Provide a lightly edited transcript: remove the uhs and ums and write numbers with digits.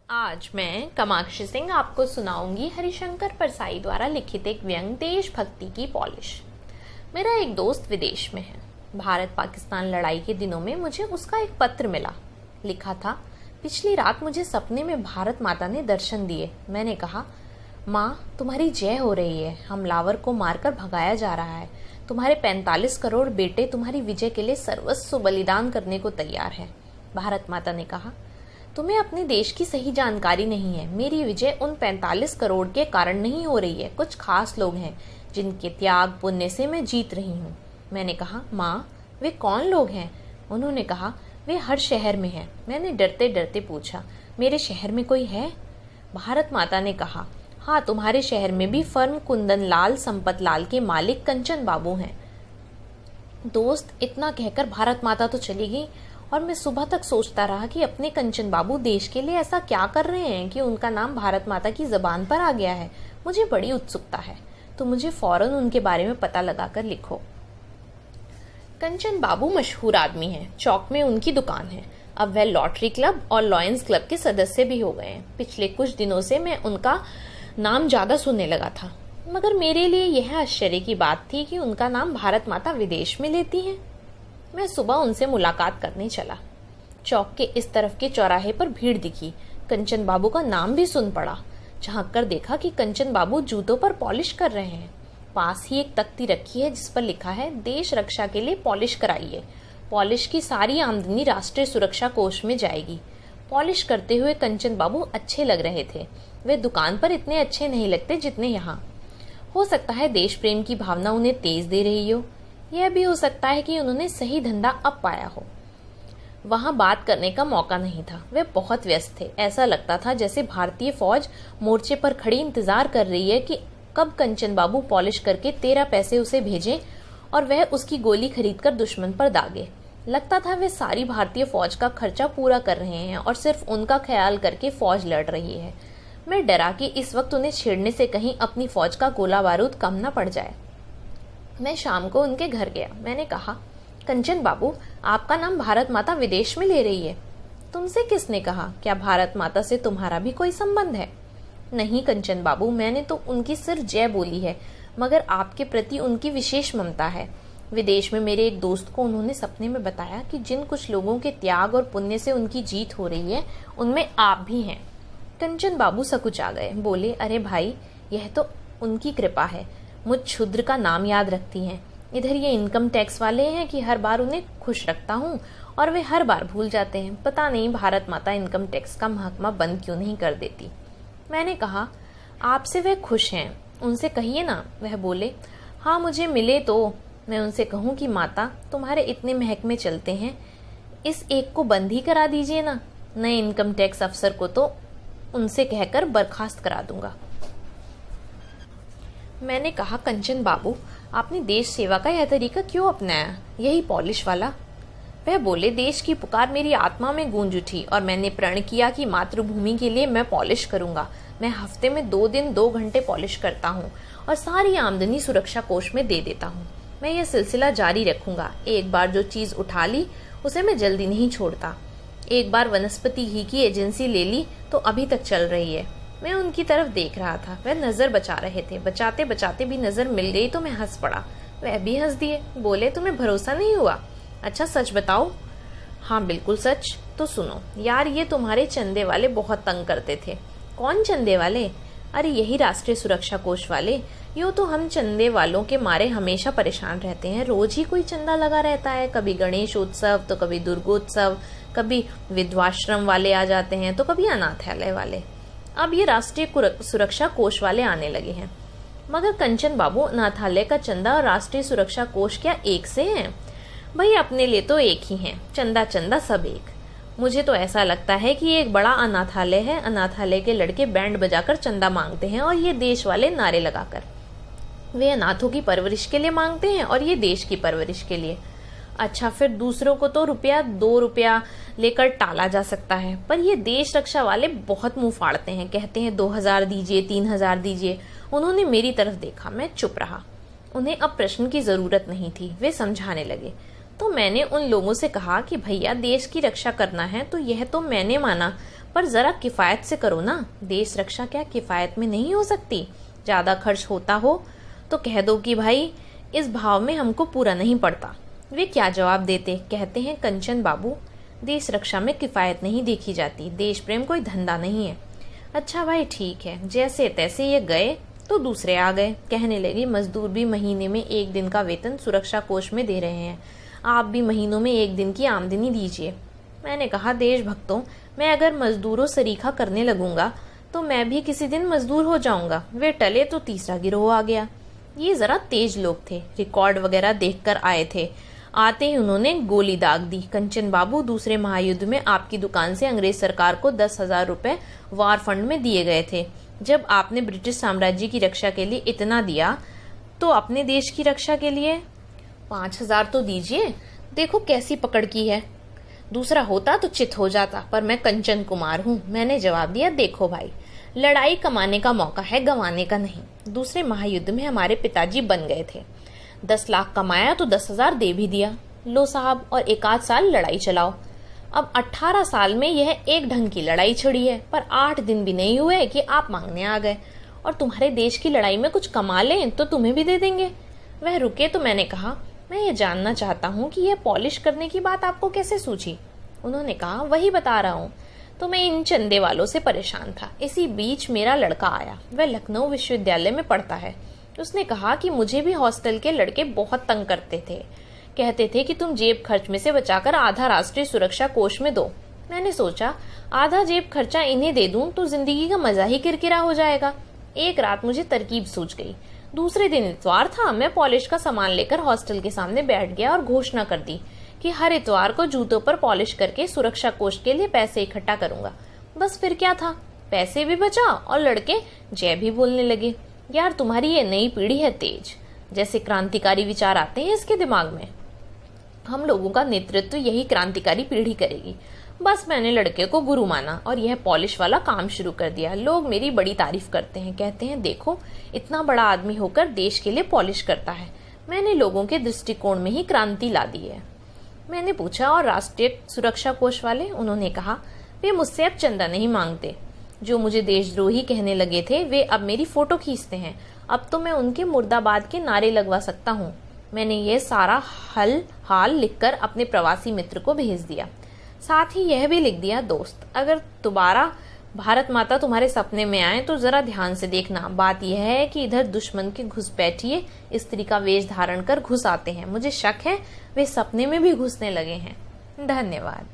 आज मैं कामाक्षी सिंह आपको सुनाऊंगी हरिशंकर परसाई द्वारा लिखित एक व्यंग देशभक्ति की पॉलिश। मेरा एक दोस्त विदेश में है। भारत पाकिस्तान लड़ाई के दिनों में मुझे उसका एक पत्र मिला। लिखा था, पिछली रात मुझे सपने में भारत माता ने दर्शन दिए। मैंने कहा, माँ तुम्हारी जय हो रही है, हमलावर को मारकर भगाया जा रहा है। तुम्हारे 45 करोड़ बेटे तुम्हारी विजय के लिए सर्वस्व बलिदान करने को तैयार है। भारत माता ने कहा, तुम्हें अपने देश की सही जानकारी नहीं है। मेरी विजय उन 45 करोड़ के कारण नहीं हो रही है। कुछ खास लोग हैं जिनके त्याग पुण्य से मैं जीत रही हूँ। मैंने कहा, माँ वे कौन लोग हैं? उन्होंने कहा, वे हर शहर में हैं। मैंने डरते डरते पूछा, मेरे शहर में कोई है? भारत माता ने कहा, हाँ तुम्हारे शहर में भी फर्म कुंदन लाल संपत लाल के मालिक कंचन बाबू हैं। दोस्त इतना कहकर भारत माता तो चली गई और मैं सुबह तक सोचता रहा कि अपने कंचन बाबू देश के लिए ऐसा क्या कर रहे हैं कि उनका नाम भारत माता की जबान पर आ गया है। मुझे बड़ी उत्सुकता है, तो मुझे फौरन उनके बारे में पता लगाकर लिखो। कंचन बाबू मशहूर आदमी हैं। चौक में उनकी दुकान है। अब वह लॉटरी क्लब और लॉयंस क्लब के सदस्य भी हो गए हैं। पिछले कुछ दिनों से मैं उनका नाम ज्यादा सुनने लगा था, मगर मेरे लिए यह आश्चर्य की बात थी कि उनका नाम भारत माता विदेश में लेती है। मैं सुबह उनसे मुलाकात करने चला। चौक के इस तरफ के चौराहे पर भीड़ दिखी। कंचन बाबू का नाम भी सुन पड़ा। झांक कर देखा कि कंचन बाबू जूतों पर पॉलिश कर रहे हैं। पास ही एक तख्ती रखी है जिस पर लिखा है, देश रक्षा के लिए पॉलिश कराइए। पॉलिश की सारी आमदनी राष्ट्रीय सुरक्षा कोष में जाएगी। पॉलिश करते हुए कंचन बाबू अच्छे लग रहे थे। वे दुकान पर इतने अच्छे नहीं लगते जितने यहाँ। हो सकता है देश प्रेम की भावना उन्हें तेज दे रही हो। यह भी हो सकता है कि उन्होंने सही धंधा अब पाया हो। वहां बात करने का मौका नहीं था। वे बहुत व्यस्त थे। ऐसा लगता था जैसे भारतीय फौज मोर्चे पर खड़ी इंतजार कर रही है कि कब कंचन बाबू पॉलिश करके 13 पैसे उसे भेजें और वह उसकी गोली खरीदकर दुश्मन पर दागे। लगता था वे सारी भारतीय फौज का खर्चा पूरा कर रहे हैं और सिर्फ उनका ख्याल करके फौज लड़ रही है। मैं डरा कि इस वक्त उन्हें छेड़ने से कहीं अपनी फौज का गोला बारूद कम न पड़ जाए। मैं शाम को उनके घर गया। मैंने कहा, कंचन बाबू आपका नाम भारत माता विदेश में ले रही है। तुमसे किसने कहा? क्या भारत माता से तुम्हारा भी कोई संबंध है? नहीं कंचन बाबू, मैंने तो उनकी सिर्फ जय बोली है, मगर आपके प्रति उनकी विशेष ममता है। विदेश में मेरे एक दोस्त को उन्होंने सपने में बताया कि जिन कुछ लोगों के त्याग और पुण्य से उनकी जीत हो रही है, उनमें आप भी हैं। कंचन बाबू सकुचा गए। बोले, अरे भाई, यह तो उनकी कृपा है। मुझ क्षुद्र का नाम याद रखती हैं। इधर ये इनकम टैक्स वाले हैं कि हर बार उन्हें खुश रखता हूँ और वे हर बार भूल जाते हैं। पता नहीं भारत माता इनकम टैक्स का महकमा बंद क्यों नहीं कर देती। मैंने कहा, आपसे वह खुश हैं, उनसे कहिए ना। वह बोले, हाँ मुझे मिले तो मैं उनसे कहूँ कि माता तुम्हारे इतने महकमे चलते हैं, इस एक को बंद ही करा दीजिए ना। नए इनकम टैक्स अफसर को तो उनसे कहकर बर्खास्त करा दूंगा। मैंने कहा, कंचन बाबू आपने देश सेवा का यह तरीका क्यों अपनाया, यही पॉलिश वाला? वह बोले, देश की पुकार मेरी आत्मा में गूंज उठी और मैंने प्रण किया कि मातृभूमि के लिए मैं पॉलिश करूंगा। मैं हफ्ते में 2 दिन 2 घंटे पॉलिश करता हूँ और सारी आमदनी सुरक्षा कोष में दे देता हूँ। मैं यह सिलसिला जारी रखूंगा। एक बार जो चीज उठा ली उसे मैं जल्दी नहीं छोड़ता। एक बार वनस्पति घी की एजेंसी ले ली तो अभी तक चल रही है। मैं उनकी तरफ देख रहा था। वह नजर बचा रहे थे। बचाते बचाते भी नजर मिल गई तो मैं हंस पड़ा। वह भी हंस दिए। बोले, तुम्हें भरोसा नहीं हुआ? अच्छा सच बताओ। हाँ बिल्कुल सच। तो सुनो यार, ये तुम्हारे चंदे वाले बहुत तंग करते थे। कौन चंदे वाले? अरे यही राष्ट्रीय सुरक्षा कोष वाले। यूँ तो हम चंदे वालों के मारे हमेशा परेशान रहते हैं। रोज ही कोई चंदा लगा रहता है। कभी गणेश उत्सव तो कभी दुर्गोत्सव, कभी विधवाश्रम वाले आ जाते हैं तो कभी अनाथालय वाले। अब ये राष्ट्रीय सुरक्षा कोष वाले आने लगे हैं। मगर कंचन बाबू, अनाथालय का चंदा और राष्ट्रीय सुरक्षा कोष क्या एक से हैं? भाई अपने लिए तो एक ही हैं। चंदा चंदा सब एक। मुझे तो ऐसा लगता है कि ये एक बड़ा अनाथालय है। अनाथालय के लड़के बैंड बजाकर चंदा मांगते हैं और ये देश वाले नारे लगाकर। वे अनाथों की परवरिश के लिए मांगते हैं और ये देश की परवरिश के लिए। अच्छा, फिर दूसरों को तो रुपया 2 रुपया लेकर टाला जा सकता है, पर ये देश रक्षा वाले बहुत मुंह फाड़ते हैं। कहते हैं 2000 दीजिए, 3000 दीजिए। उन्होंने मेरी तरफ देखा। मैं चुप रहा। उन्हें अब प्रश्न की जरूरत नहीं थी। वे समझाने लगे। तो मैंने उन लोगों से कहा कि भैया देश की रक्षा करना है तो यह तो मैंने माना, पर जरा किफायत से करो ना। देश रक्षा क्या किफायत में नहीं हो सकती? ज्यादा खर्च होता हो तो कह दो कि भाई इस भाव में हमको पूरा नहीं पड़ता। वे क्या जवाब देते? कहते हैं, कंचन बाबू, देश रक्षा में किफायत नहीं देखी जाती, देश प्रेम कोई धंधा नहीं है। अच्छा भाई ठीक है। जैसे तैसे ये गए तो दूसरे आ गए। कहने लगे, मजदूर भी महीने में 1 दिन का वेतन सुरक्षा कोष में दे रहे हैं, आप भी महीनों में 1 दिन की आमदनी दीजिए। मैंने कहा, देशभक्तों, मैं अगर मजदूरों सरीखा करने लगूंगा तो मैं भी किसी दिन मजदूर हो जाऊंगा। वे टले तो तीसरा गिरोह आ गया। ये जरा तेज लोग थे, रिकॉर्ड वगैरह देखकर आए थे। आते ही उन्होंने गोली दाग दी। कंचन बाबू, दूसरे महायुद्ध में आपकी दुकान से अंग्रेज सरकार को 10,000 रुपए वार फंड में दिए गए थे। जब आपने ब्रिटिश साम्राज्य की रक्षा के लिए इतना दिया तो अपने देश की रक्षा के लिए 5,000 तो दीजिए। देखो कैसी पकड़ की है। दूसरा होता तो चित हो जाता, पर मैं कंचन कुमार हूँ। मैंने जवाब दिया, देखो भाई, लड़ाई कमाने का मौका है, गंवाने का नहीं। दूसरे महायुद्ध में हमारे पिताजी बन गए थे, 10 लाख कमाया तो 10,000 दे भी दिया। लो साहब, और 1 आध साल लड़ाई चलाओ। अब 18 साल में यह एक ढंग की लड़ाई छिड़ी है, पर 8 दिन भी नहीं हुए कि आप मांगने आ गए। और तुम्हारे देश की लड़ाई में कुछ कमा लें तो तुम्हें भी दे देंगे। वह रुके तो मैंने कहा, मैं ये जानना चाहता हूँ कि यह पॉलिश करने की बात आपको कैसे सूझी? उन्होंने कहा, वही बता रहा हूँ, तो मैं इन चंदे वालों से परेशान था। इसी बीच मेरा लड़का आया, वह लखनऊ विश्वविद्यालय में पढ़ता है। उसने कहा कि मुझे भी हॉस्टल के लड़के बहुत तंग करते थे, कहते थे कि तुम जेब खर्च में से बचाकर आधा राष्ट्रीय सुरक्षा कोष में दो। मैंने सोचा आधा जेब खर्चा इन्हें दे दूं तो जिंदगी का मजा ही किरकिरा हो जाएगा। एक रात मुझे तरकीब सूझ गई। दूसरे दिन इतवार था, मैं पॉलिश का सामान लेकर हॉस्टल के सामने बैठ गया और घोषणा कर दी कि हर इतवार को जूतों पर पॉलिश करके सुरक्षा कोष के लिए पैसे इकट्ठा करूंगा। बस फिर क्या था, पैसे भी बचा और लड़के जय भी बोलने लगे। यार, तुम्हारी ये नई पीढ़ी है तेज, जैसे क्रांतिकारी विचार आते हैं इसके दिमाग में। हम लोगों का नेतृत्व यही क्रांतिकारी पीढ़ी करेगी। बस मैंने लड़के को गुरु माना और यह पॉलिश वाला काम शुरू कर दिया। लोग मेरी बड़ी तारीफ करते हैं, कहते हैं देखो इतना बड़ा आदमी होकर देश के लिए पॉलिश करता है। मैंने लोगों के दृष्टिकोण में ही क्रांति ला दी है। मैंने पूछा, और राष्ट्रीय सुरक्षा कोष वाले? उन्होंने कहा, वे मुझसे अब चंदा नहीं मांगते। जो मुझे देशद्रोही कहने लगे थे वे अब मेरी फोटो खींचते हैं। अब तो मैं उनके मुर्दाबाद के नारे लगवा सकता हूँ। मैंने ये सारा हाल लिखकर अपने प्रवासी मित्र को भेज दिया। साथ ही यह भी लिख दिया, दोस्त, अगर दोबारा भारत माता तुम्हारे सपने में आए तो जरा ध्यान से देखना। बात यह है कि इधर दुश्मन के घुसपैठिए स्त्री का वेश धारण कर घुस आते हैं। मुझे शक है वे सपने में भी घुसने लगे हैं। धन्यवाद।